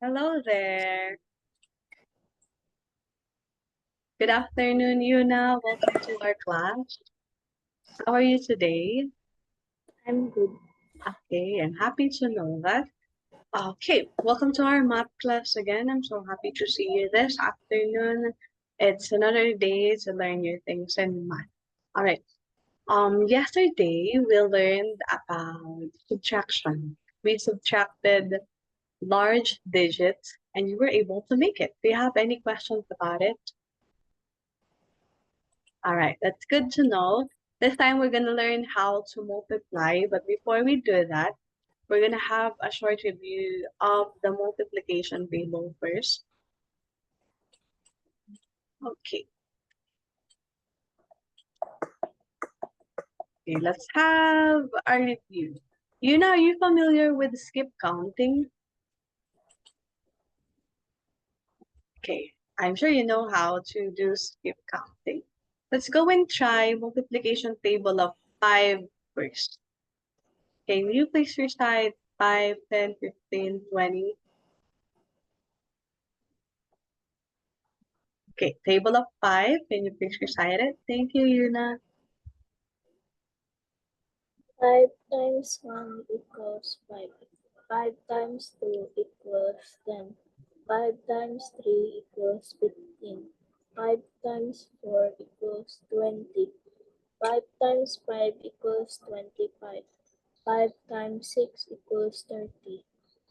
Hello there. Good afternoon, Yuna. Welcome to our class. How are you today? I'm good. Okay, I'm happy to know that. Okay, welcome to our math class again. I'm so happy to see you this afternoon. It's another day to learn new things in math. All right. Yesterday we learned about subtraction. We subtracted large digits and you were able to make it. Do you have any questions about it? All right, that's good to know. This time we're going to learn how to multiply, but before we do that, we're going to have a short review of the multiplication table first. Okay, okay, let's have a review. Are you familiar with skip counting? Okay, I'm sure you know how to do skip counting. Let's go and try multiplication table of 5 first. Can you please recite 5, 10, 15, 20? Okay, table of 5. Can you please recite it? Thank you, Yuna. 5 times 1 equals 5. 5 times 2 equals 10. 5 times 3 equals 15. 5 times 4 equals 20. 5 times 5 equals 25. 5 times 6 equals 30.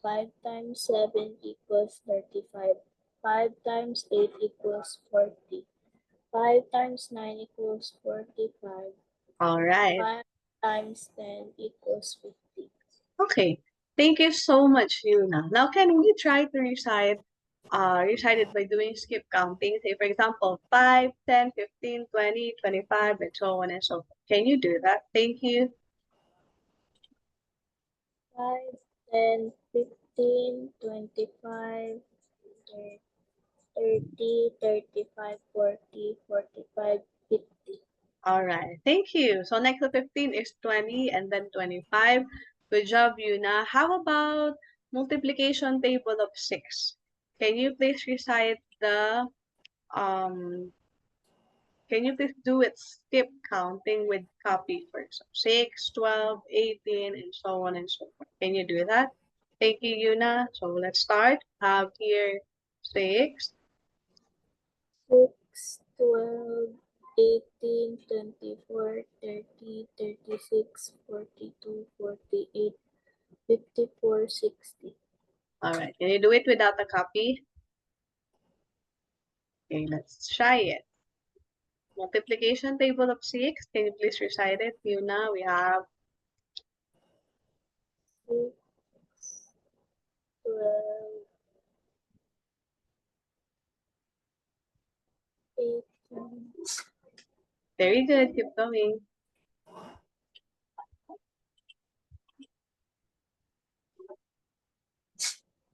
5 times 7 equals 35. 5 times 8 equals 40. 5 times 9 equals 45. All right. 5 times 10 equals 50. Okay. Thank you so much, Yuna. Now, can we try to recite it by doing skip counting? Say, for example, 5, 10, 15, 20, 25, and so on and so forth. Can you do that? Thank you. 5, 10, 15, 25, 30, 35, 40, 45, 50. All right. Thank you. So next to 15 is 20 and then 25. Good job, Yuna. How about multiplication table of 6? Can you please recite the um can you please do it skip counting with copy first? So 6, 12, 18, and so on and so forth. Can you do that? Thank you, Yuna. So let's start. Have here 6. 6, 12, 18, 24, 30, 36, 42, 48, 54, 60. All right. Can you do it without a copy? Okay, let's try it. Multiplication table of 6. Can you please recite it, Yuna? We have 6, 12, 18, very good. Keep going.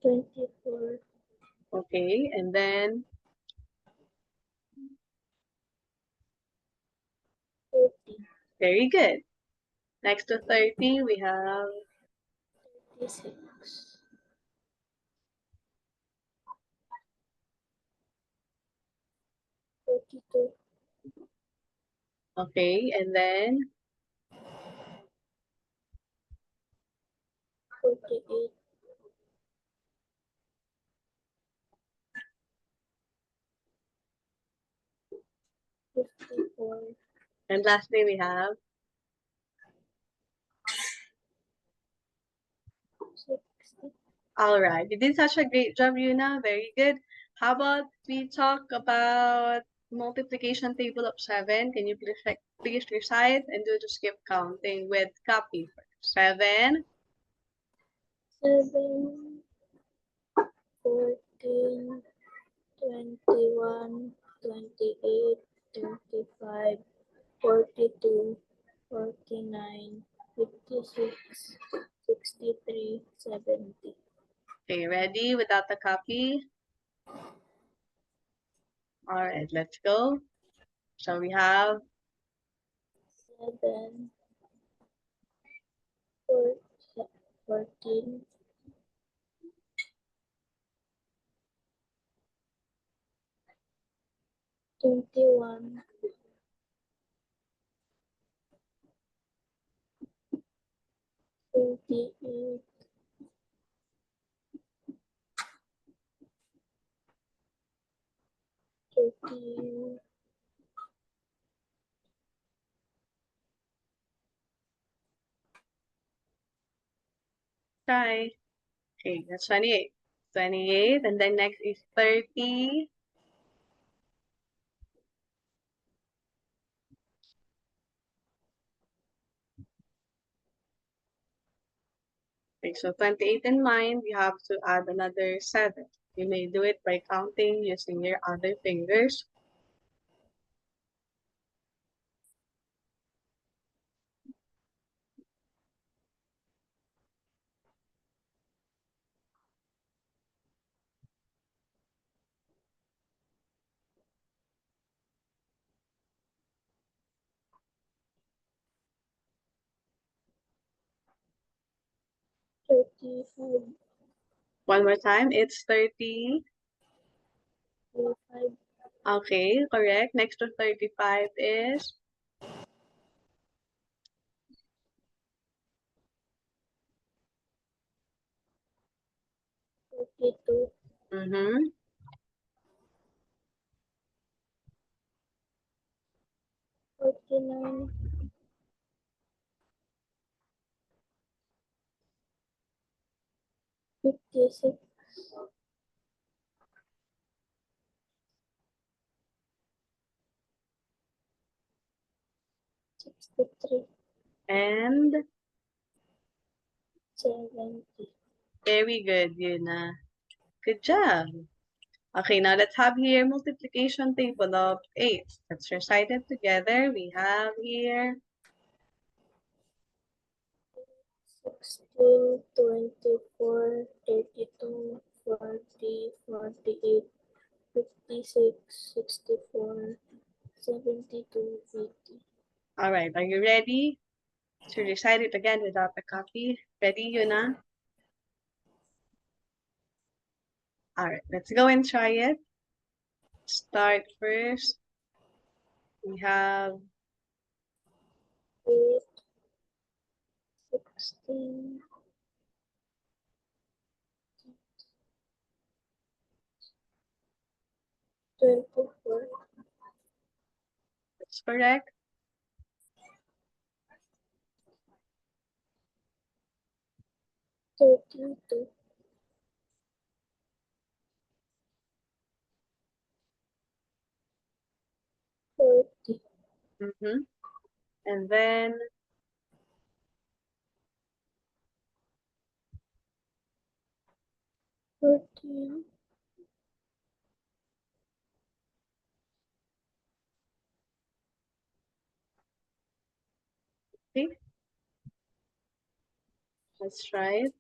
24, Okay, and then 40, very good. Next to 30, we have 36, 42, okay, and then 48, 54, and lastly we have 60. all right. You did such a great job, Yuna. Very good. How about we talk about multiplication table of 7? Can you please recite and do the skip counting with copy first? 7, 7, 14, 21, 28, 35, 42, 49, 56, 63, 70. okay, ready without the copy? All right, let's go. So we have 7, 14, 21, 28, 30, Try. Okay, that's 28. 28, and then next is 30. Okay, so 28 in mind, you have to add another 7. You may do it by counting using your other fingers. thirty-five, One more time, it's 30. 35, Okay, correct. Next to 35 is 42, mm-hmm. 49, 56, 63, And 70. very good, Yuna. Good job. Okay, now let's have here multiplication table of 8. Let's recite it together. We have here 16, 24, 32, 40, 48, 56, 64, 72, 80. all right, are you ready to recite it again without a copy? Ready, Yuna? All right, let's go and try it. Start first. We have 8, 16, 24, that's correct. 32, 40, Mm-hmm. And then 14, okay, let's try it.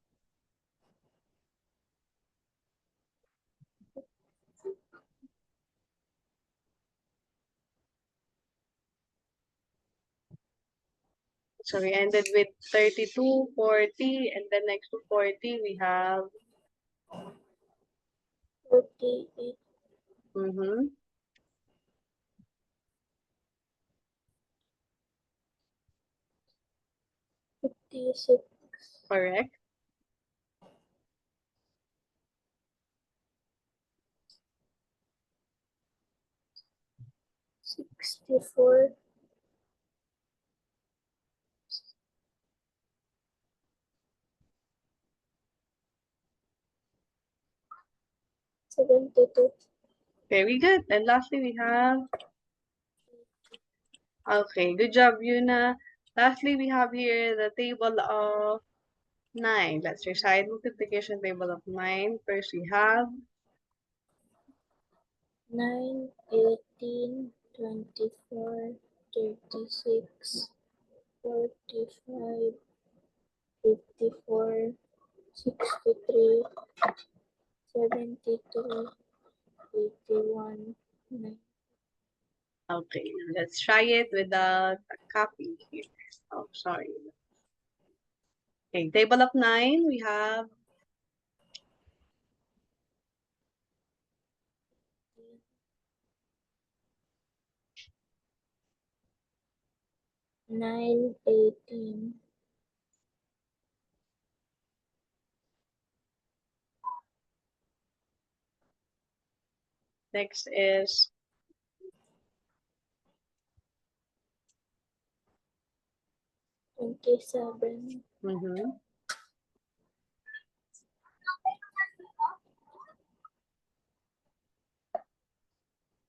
So we ended with 32, 40, and then next to 40 we have 48, mm-hmm, 56, correct. 64, 72, Very good. And lastly we have, okay, good job, Yuna. Lastly we have here the table of 9. Let's recite multiplication table of 9. First we have 9, 18, 24, 36, 45, 54, 63, 72, 81, 9. okay, let's try it without a copy here. Oh, sorry. Okay, table of 9, we have 9, 18. Next is 27,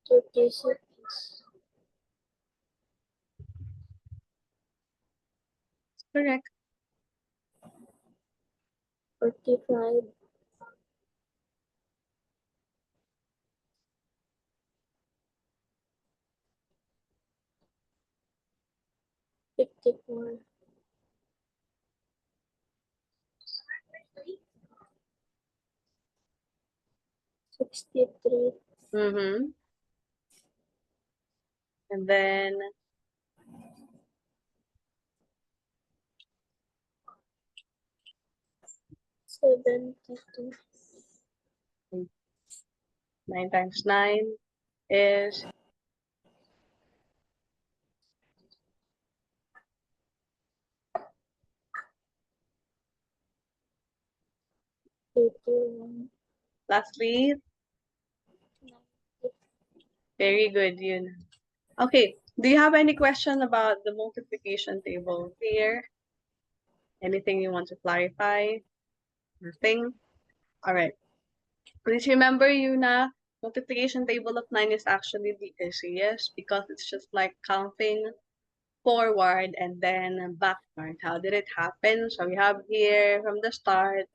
36, correct. 45, 54, 63, And then 72, 9 times 9 is 81, lastly. 90. Very good, Yun. Okay, do you have any question about the multiplication table here? Anything you want to clarify? Nothing? All right. Please remember, Yuna, multiplication table of 9 is actually the easiest because it's just like counting forward and then backward. How did it happen? So we have here from the start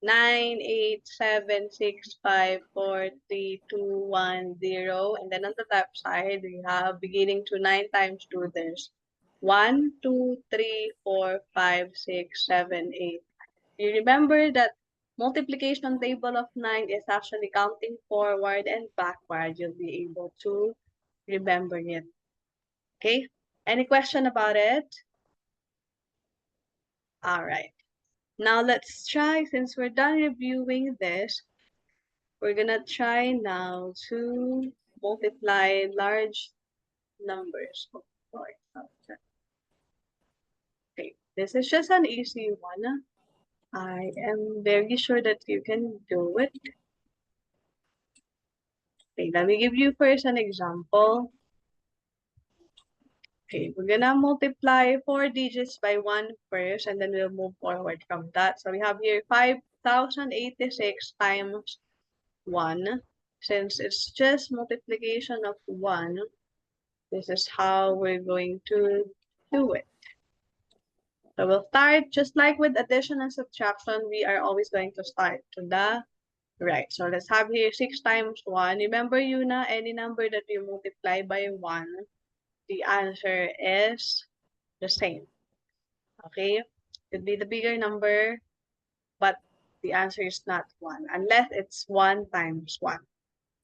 9, 8, 7, 6, 5, 4, 3, 2, 1, 0. And then on the top side, we have beginning to 9 times 2. There's 1, 2, 3, 4, 5, 6, 7, 8. You remember that multiplication table of 9 is actually counting forward and backward. You'll be able to remember it. Okay? Any question about it? All right. Now let's try, since we're done reviewing this, we're gonna try now to multiply large numbers. Okay, this is just an easy one. I am very sure that you can do it. Okay, let me give you first an example. Okay, we're gonna multiply 4 digits by 1 first, and then we'll move forward from that. So we have here 5,086 times 1. Since it's just multiplication of 1, this is how we're going to do it. So we'll start just like with addition and subtraction, we are always going to start to the right. So let's have here 6 times 1. Remember, Yuna, any number that you multiply by 1, the answer is the same. Okay? Could be the bigger number, but the answer is not 1 unless it's 1 times 1.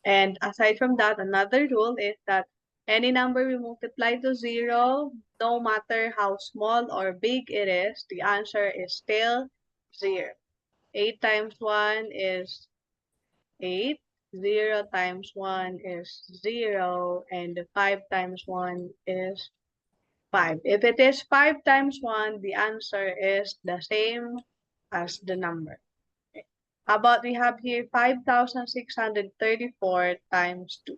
And aside from that, another rule is that any number we multiply to 0, no matter how small or big it is, the answer is still 0. 8 times 1 is 8. 0 times 1 is 0. And 5 times 1 is 5. If it is 5 times 1, the answer is the same as the number. Okay. How about we have here 5,634 times 2.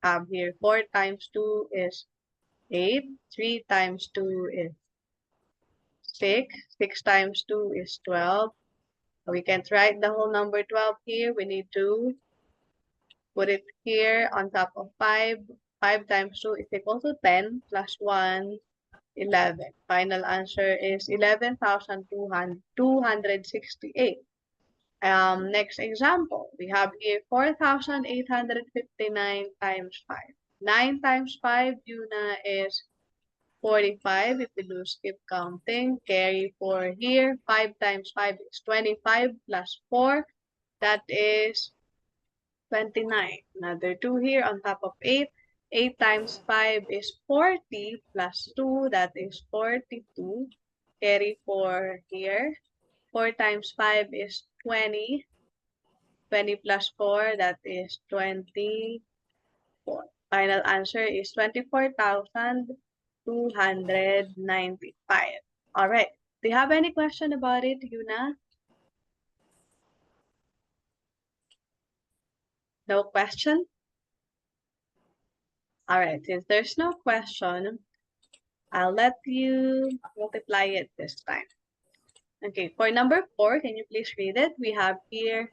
Have here 4 times 2 is 8. 3 times 2 is 6. 6 times 2 is 12. We can't write the whole number 12 here. We need to put it here on top of 5. 5 times 2 is equal to 10 plus 1, 11. Final answer is 11,268. Next example, we have here 4,859 times 5. 9 times 5, Yuna, is 45. If we do skip counting, carry 4 here. 5 times 5 is 25 plus 4. That is 29. Another 2 here on top of 8. 8 times 5 is 40 plus 2. That is 42. Carry 4 here. 4 times 5 is 20. 20 plus 4, that is 24. Final answer is 24,400. 295. All right. Do you have any question about it, Yuna? No question? All right. Since there's no question, I'll let you multiply it this time. Okay. For number 4, can you please read it? We have here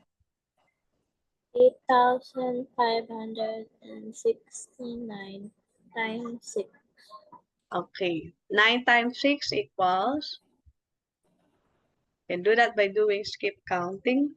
8,569 times 6. okay, 9 times 6 equals, you can do that by doing skip counting.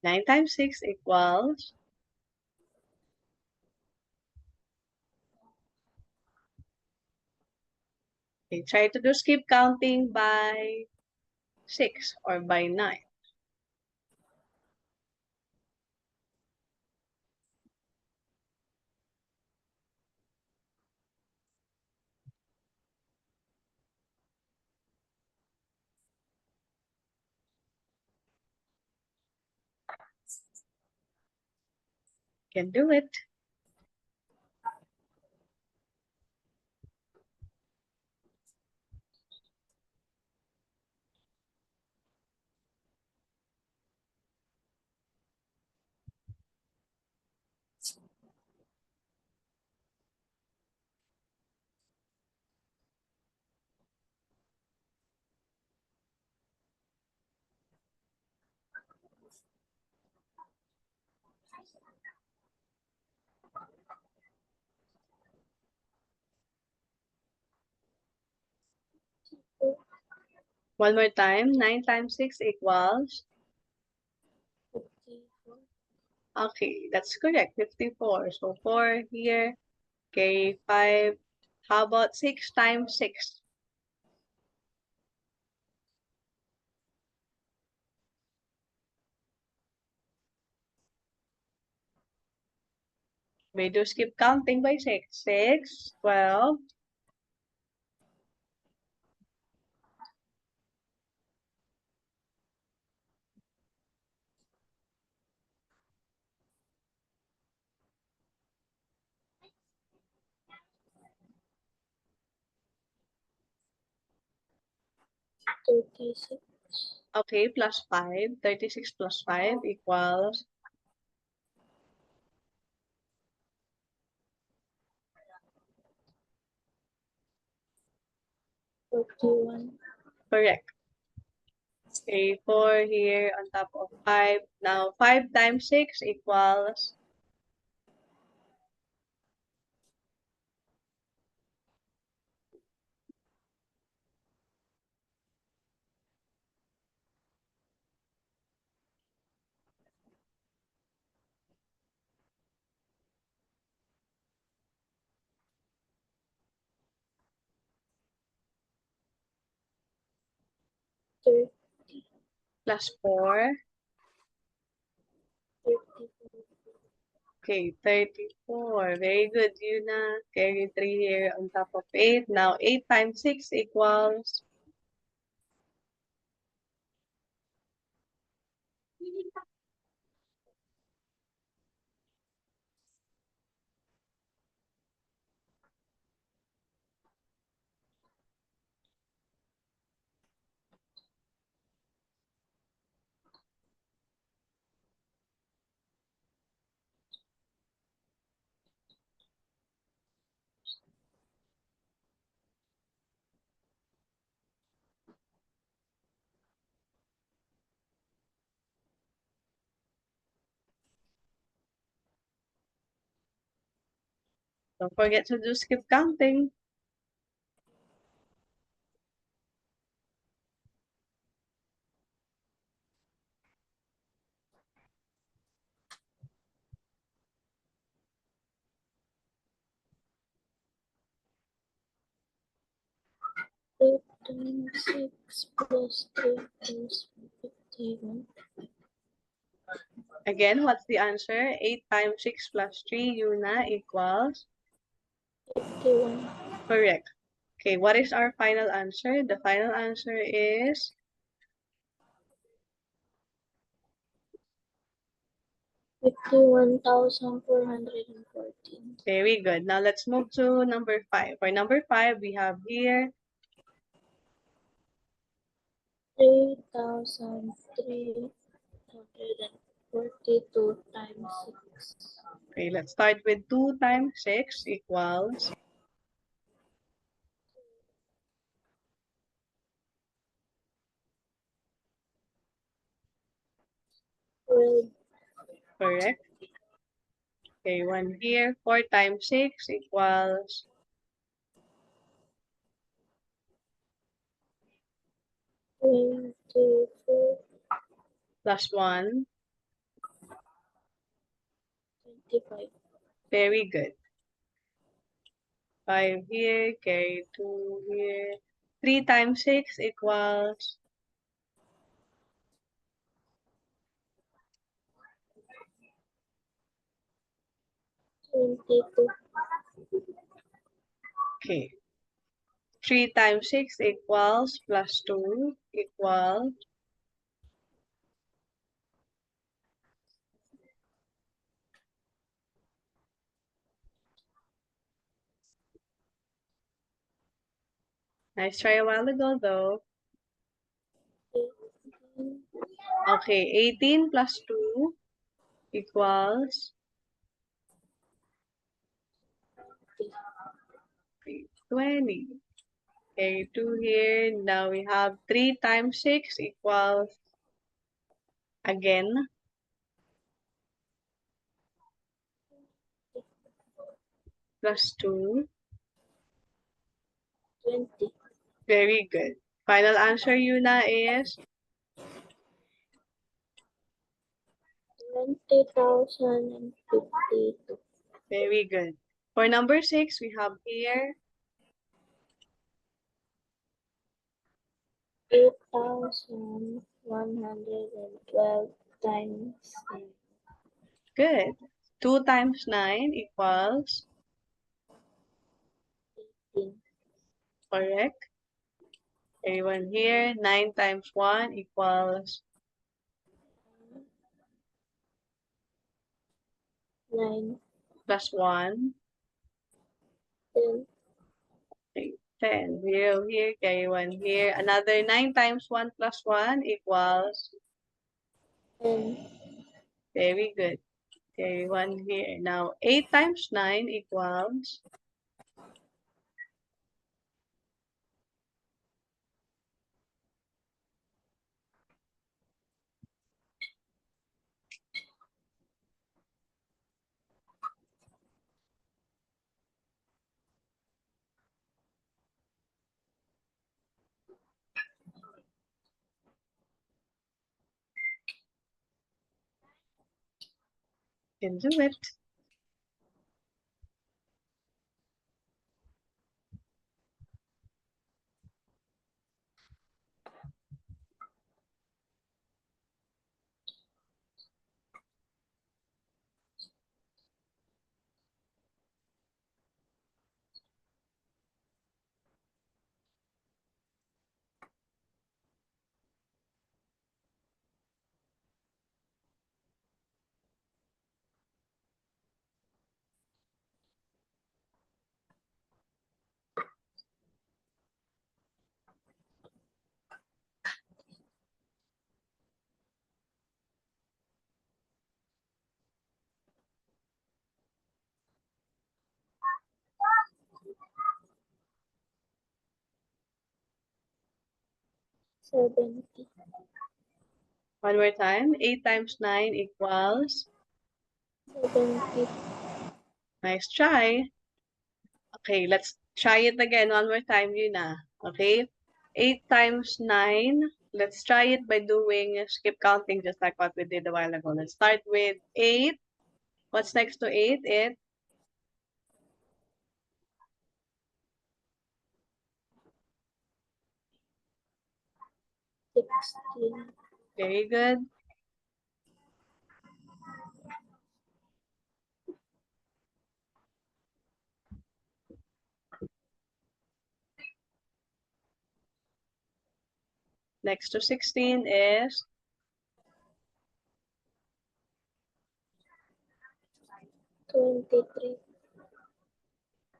Nine times 6 equals, okay, try to do skip counting by 6 or by 9. Can do it. One more time. 9 times 6 equals, 54. okay, that's correct, 54. So 4 here, okay, 5. How about 6 times 6? We do skip counting by 6. 6, 12, 36. okay, plus 5. 36 plus 5 equals, 41. correct. Okay, 4 here on top of 5. Now, 5 times 6 equals, Thirty. plus 4. 34. Okay, 34. Very good, Yuna. Carry 3 here on top of 8. Now, 8 times 6 equals, don't forget to do skip counting. Eight times 6 plus 3 is 51. Again, what's the answer? 8 times 6 plus 3, Yuna, equals? 51. Correct. Okay, what is our final answer? The final answer is 51,414. very good. Now let's move to number 5. For number 5, we have here 3,342 times 6. okay, let's start with 2 times 6 equals 12. correct. Okay, one here. 4 times 6 equals 24. plus 1. 25. Very good. 5 here, carry 2 here. 3 times 6 equals 22. okay. 3 times 6 equals plus 2 equals 'Nice try a while ago though. 18. Okay, 18 plus 2 equals 20. Okay, 2 here. Now we have 3 times 6 equals again plus 2. 20. Very good. Final answer, Yuna, is 20,052. very good. For number 6, we have here 8,112 times 9. good. 2 times 9 equals 18. correct. Everyone here, 9 times 1 equals 9. plus 1. 10. Okay, 10. 0 here, carry 1 here. Another 9 times 1 plus 1 equals 10. very good. Carry 1 here. Now, 8 times 9 equals 'can do it. Seventy. One more time. 8 times 9 equals 70. nice try. Okay, let's try it again one more time, Yuna. Okay? 8 times 9. Let's try it by doing skip counting just like what we did a while ago. Let's start with 8. What's next to 8? It 16. very good. Next to 16 is 23.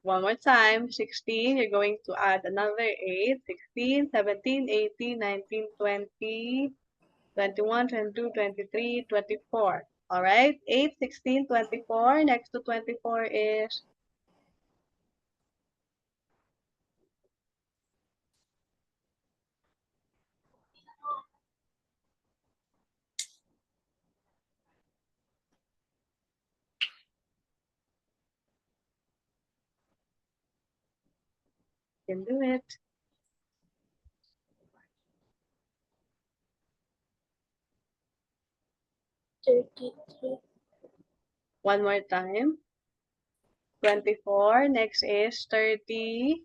one more time, 16. You're going to add another 8, 16, 17, 18, 19, 20, 21, 22, 23, 24. All right, 8, 16, 24. Next to 24 is 'can do it. One more time. 24. Next is 30.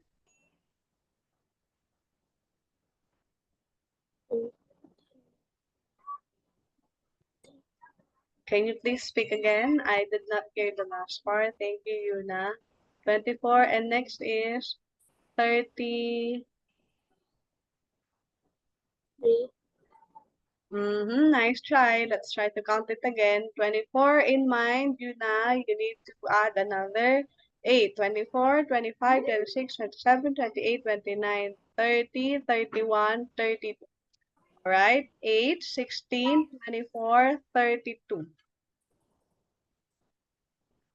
Can you please speak again? I did not hear the last part. Thank you, Yuna. 24. And next is 30. Nice try. Let's try to count it again. 24 in mind, Yuna. You need to add another 8. 24, 25, 26, 27, 28, 29, 30, 31, 32. All right. 8, 16, 24, 32.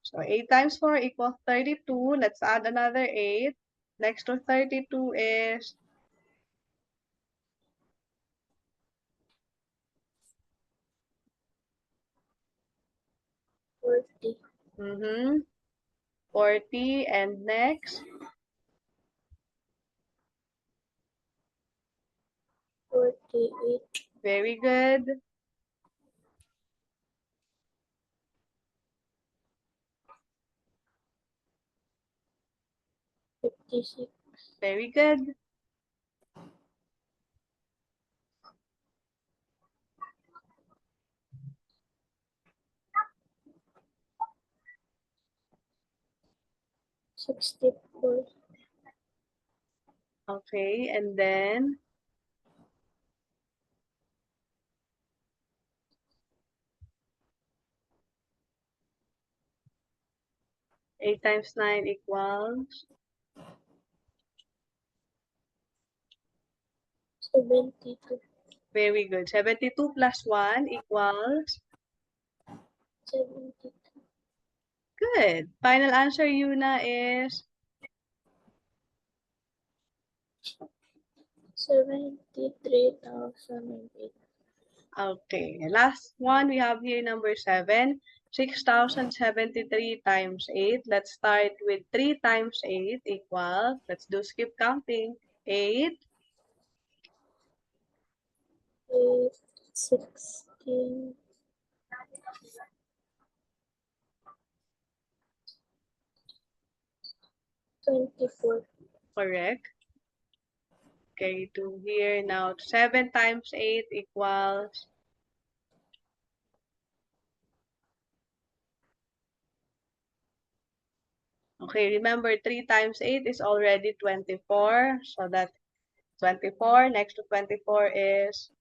So 8 times 4 equals 32. Let's add another 8. Next to 32 is 40. 40. And next, 48. very good. 56. Very good. 64. Okay. And then 8 times 9 equals 72. very good. 72 plus 1 equals 72. good. Final answer, Yuna, is 73,008. okay. Last one we have here, number 7. 6,073 times 8. Let's start with 3 times 8 equals, let's do skip counting. 8, 8, 16. 24. correct. Okay, to here now. 7 times 8 equals, okay, remember 3 times 8 is already 24. So that's 24. Next to 24 is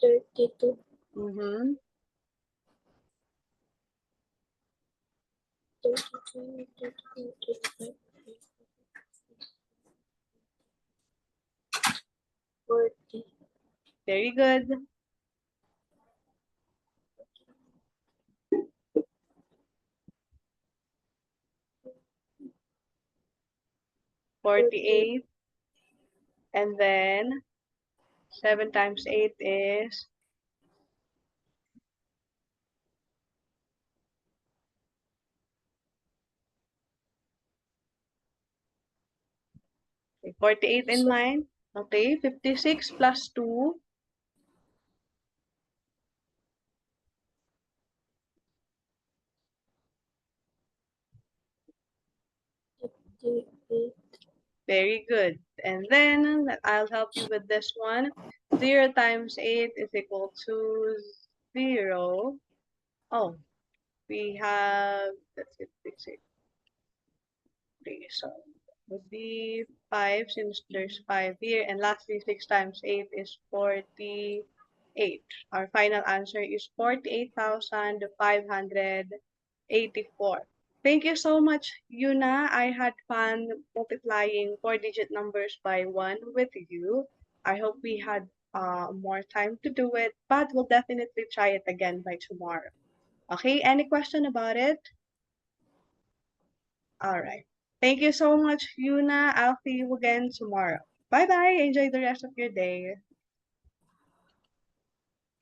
32. 32, 33, 35, 40. very good. 48. And then 7 times 8 is 48 in mind. Okay, 56 plus 2. 58. Very good. And then I'll help you with this one. 0 times 8 is equal to 0. Oh, We have, that's it, 3. So would be 5 since there's 5 here. And lastly, 6 times 8 is 48. Our final answer is 48,584. Thank you so much, Yuna. I had fun multiplying 4-digit numbers by 1 with you. I hope we had more time to do it, but we'll definitely try it again by tomorrow. Okay, any question about it? All right. Thank you so much, Yuna. I'll see you again tomorrow. Bye bye. Enjoy the rest of your day.